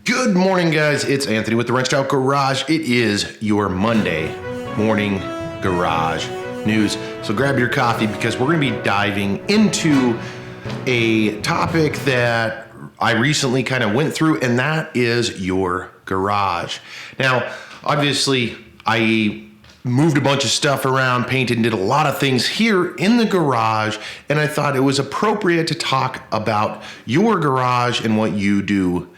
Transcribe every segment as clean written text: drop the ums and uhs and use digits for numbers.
Good morning, guys. It's Anthony with the Wrenched Out Garage. It is your Monday morning garage news. So grab your coffee because we're going to be diving into a topic that I recently kind of went through, and that is your garage. Now, obviously, I moved a bunch of stuff around, painted, and did a lot of things here in the garage, and I thought it was appropriate to talk about your garage and what you do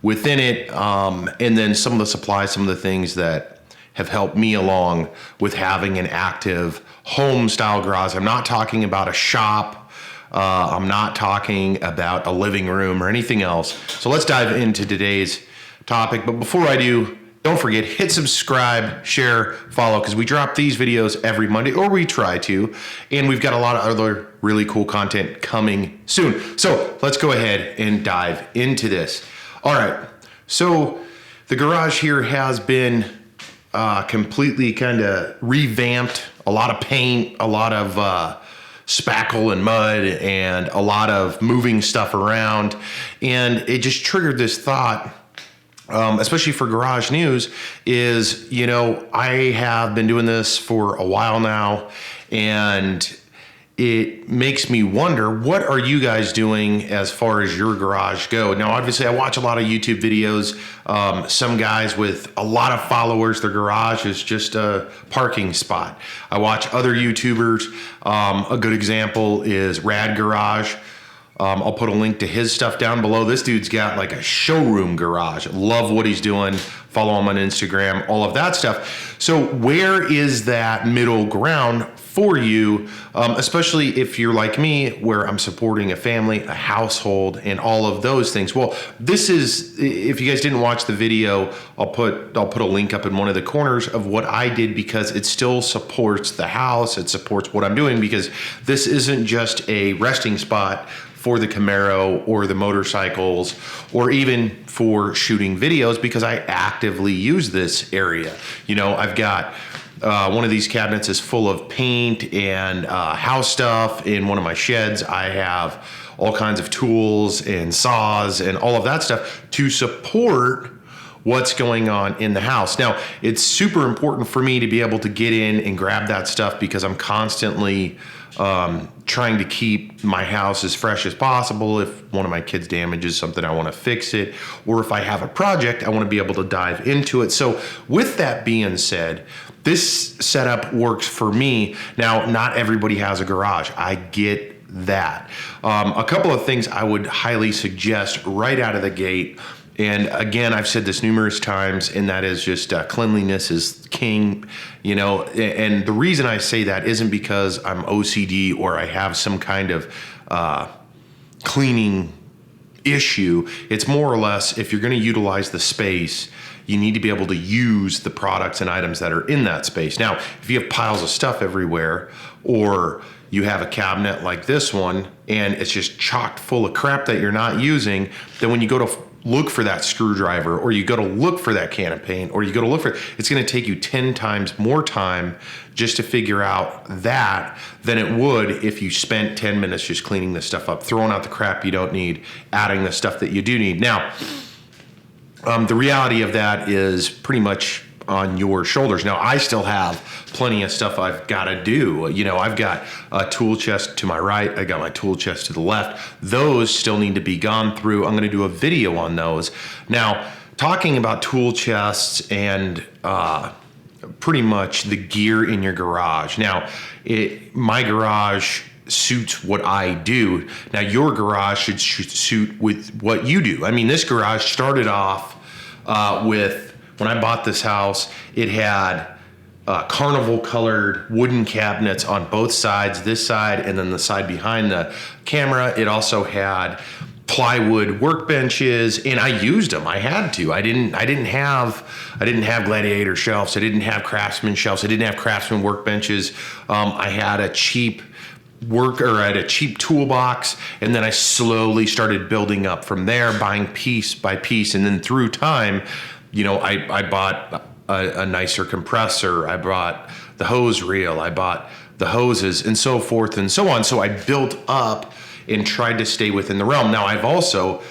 within it, and then some of the supplies, some of the things that have helped me along with having an active home style garage. I'm not talking about a shop. I'm not talking about a living room or anything else. So let's dive into today's topic. But before I do, don't forget, hit subscribe, share, follow, because we drop these videos every Monday, or we try to, and we've got a lot of other really cool content coming soon. So let's go ahead and dive into this. All right, so the garage here has been completely kind of revamped. A lot of paint, a lot of spackle and mud, and a lot of moving stuff around. And it just triggered this thought, especially for garage news, is, I have been doing this for a while now, and it makes me wonder, what are you guys doing as far as your garage go? Now, obviously, I watch a lot of YouTube videos. Some guys with a lot of followers, their garage is just a parking spot. I watch other YouTubers. A good example is Rad Garage. I'll put a link to his stuff down below. This dude's got like a showroom garage. Love what he's doing. Follow him on Instagram, all of that stuff. So where is that middle ground for you, especially if you're like me, where I'm supporting a family, a household, and all of those things? Well, this is, if you guys didn't watch the video, I'll put a link up in one of the corners of what I did, because it still supports the house. It supports what I'm doing, because this isn't just a resting spot for the Camaro or the motorcycles, or even for shooting videos, because I actively use this area. I've got one of these cabinets is full of paint and house stuff. In one of my sheds, I have all kinds of tools and saws and all of that stuff to support what's going on in the house. Now, it's super important for me to be able to get in and grab that stuff, because I'm constantly trying to keep my house as fresh as possible. If one of my kids damages something, I want to fix it. Or if I have a project, I want to be able to dive into it. So with that being said, this setup works for me. Now, not everybody has a garage. I get that. A couple of things I would highly suggest right out of the gate. And again, I've said this numerous times, and that is just cleanliness is king, and the reason I say that isn't because I'm OCD or I have some kind of cleaning issue. It's more or less, if you're going to utilize the space, you need to be able to use the products and items that are in that space. Now, if you have piles of stuff everywhere, or you have a cabinet like this one, and it's just chocked full of crap that you're not using, then when you go to look for that screwdriver, or you go to look for that can of paint, or you go to look for it, it's going to take you 10 times more time just to figure out that than it would if you spent 10 minutes just cleaning this stuff up, throwing out the crap you don't need, adding the stuff that you do need. Now, the reality of that is pretty much on your shoulders. Now, I still have plenty of stuff I've got to do. I've got a tool chest to my right. I got my tool chest to the left. Those still need to be gone through. I'm going to do a video on those. Now, talking about tool chests and pretty much the gear in your garage. Now, my garage suits what I do. Now, your garage should suit with what you do. I mean, this garage started off with, when I bought this house, it had carnival colored wooden cabinets on both sides, this side and then the side behind the camera. It also had plywood workbenches, and I used them. I had to. I didn't have Gladiator shelves. I didn't have Craftsman shelves. I didn't have Craftsman workbenches. I had a cheap toolbox, and then I slowly started building up from there, buying piece by piece, and then through time, I bought a nicer compressor. I bought the hose reel. I bought the hoses, and so forth and so on. So I built up and tried to stay within the realm. Now, I've also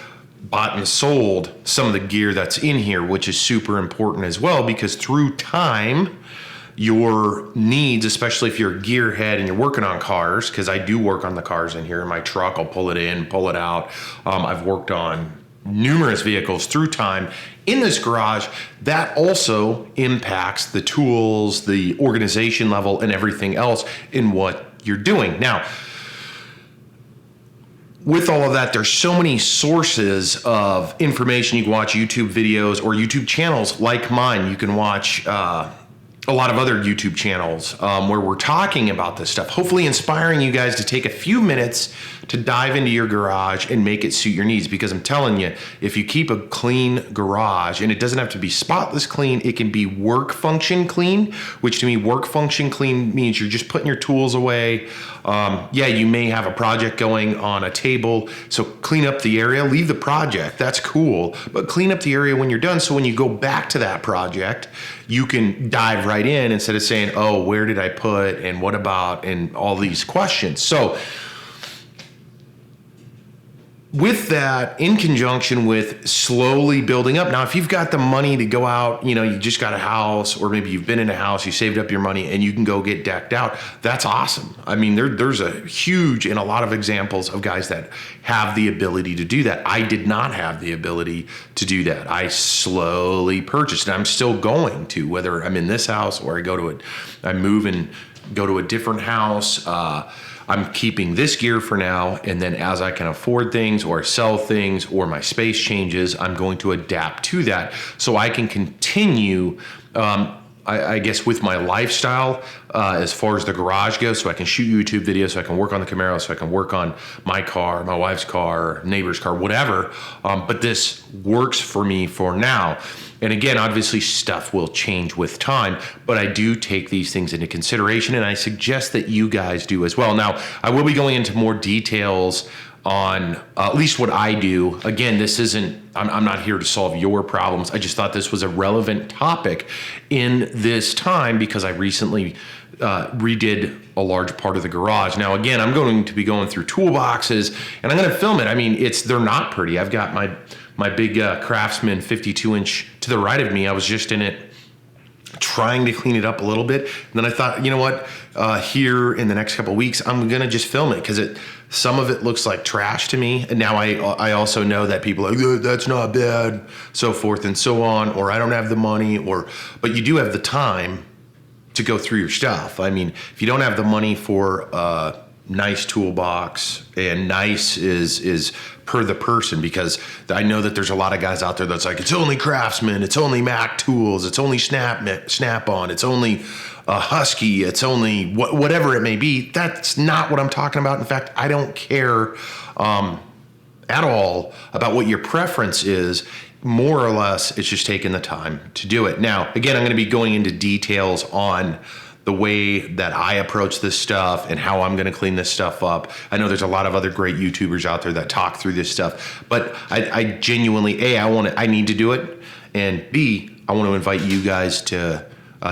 bought and sold some of the gear that's in here, which is super important as well, because through time, your needs, especially if you're a gearhead and you're working on cars, because I do work on the cars in here in my truck, I'll pull it in, pull it out. I've worked on numerous vehicles through time in this garage. That also impacts the tools, the organization level, and everything else in what you're doing. Now, with all of that, there's so many sources of information. You can watch YouTube videos or YouTube channels like mine. You can watch a lot of other YouTube channels where we're talking about this stuff, hopefully inspiring you guys to take a few minutes to dive into your garage and make it suit your needs. Because I'm telling you, if you keep a clean garage, and it doesn't have to be spotless clean, it can be work function clean, which to me, work function clean means you're just putting your tools away. Yeah, you may have a project going on a table, so clean up the area, leave the project, that's cool, but clean up the area when you're done, so when you go back to that project, you can dive right in instead of saying, oh, where did I put, and what about, and all these questions. So with that, in conjunction with slowly building up. Now, if you've got the money to go out, you just got a house, or maybe you've been in a house, you saved up your money, and you can go get decked out, that's awesome. I mean, there's a huge and a lot of examples of guys that have the ability to do that. I did not have the ability to do that. I slowly purchased, and I'm still going to, whether I'm in this house or I move and go to a different house. I'm keeping this gear for now, and then as I can afford things or sell things or my space changes, I'm going to adapt to that so I can continue, I guess, with my lifestyle as far as the garage goes, so I can shoot YouTube videos, so I can work on the Camaro, so I can work on my car, my wife's car, neighbor's car, whatever. But this works for me for now. And again, obviously stuff will change with time, but I do take these things into consideration, and I suggest that you guys do as well. Now, I will be going into more details on at least what I do. Again, this isn't, I'm not here to solve your problems. I just thought this was a relevant topic in this time because I recently redid a large part of the garage. Now, again, I'm going to be going through toolboxes, and I'm going to film it. I mean, they're not pretty. I've got my big Craftsman 52-inch to the right of me. I was just in it trying to clean it up a little bit. And then I thought, you know what, here in the next couple of weeks, I'm going to just film it because some of it looks like trash to me. And now I also know that people are like, oh, that's not bad, so forth and so on, or I don't have the money, but you do have the time to go through your stuff. I mean, if you don't have the money for a nice toolbox, and nice is per the person, because I know that there's a lot of guys out there that's like, it's only Craftsman, it's only Mac Tools, it's only Snap-on, it's only Husky, it's only whatever it may be. That's not what I'm talking about. In fact, I don't care at all about what your preference is. More or less, it's just taking the time to do it. Now, again, I'm going to be going into details on the way that I approach this stuff and how I'm going to clean this stuff up. I know there's a lot of other great YouTubers out there that talk through this stuff, but I genuinely, I need to do it, and B, I want to invite you guys to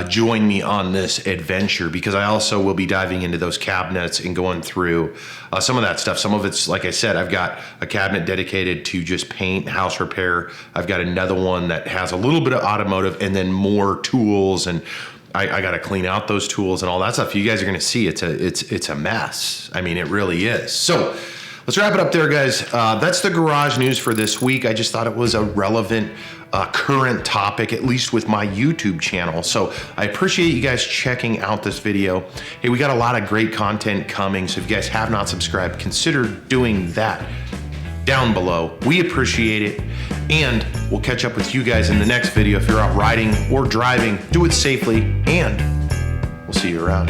join me on this adventure, because I also will be diving into those cabinets and going through some of that stuff. Some of it's, like I said, I've got a cabinet dedicated to just paint, house repair. I've got another one that has a little bit of automotive and then more tools, and I got to clean out those tools and all that stuff. You guys are going to see it's a mess. I mean, it really is. So let's wrap it up there, guys. That's the garage news for this week. I just thought it was a relevant current topic, at least with my YouTube channel. So I appreciate you guys checking out this video. Hey, we got a lot of great content coming. So if you guys have not subscribed, consider doing that down below. We appreciate it. And we'll catch up with you guys in the next video. If you're out riding or driving, do it safely, and we'll see you around.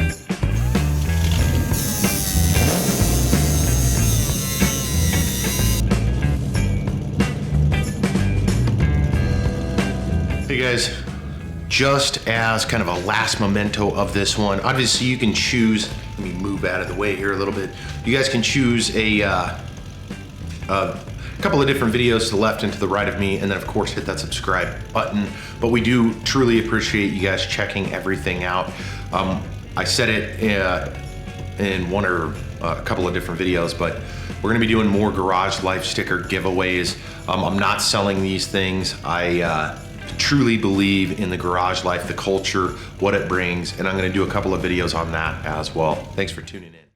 Hey guys, just as kind of a last memento of this one, obviously you can choose, let me move out of the way here a little bit. You guys can choose a couple of different videos to the left and to the right of me, and then of course hit that subscribe button. But we do truly appreciate you guys checking everything out. I said it in one or a couple of different videos, but we're gonna be doing more Garage Life sticker giveaways. I'm not selling these things. I truly believe in the Garage Life, the culture, what it brings, and I'm gonna do a couple of videos on that as well. Thanks for tuning in.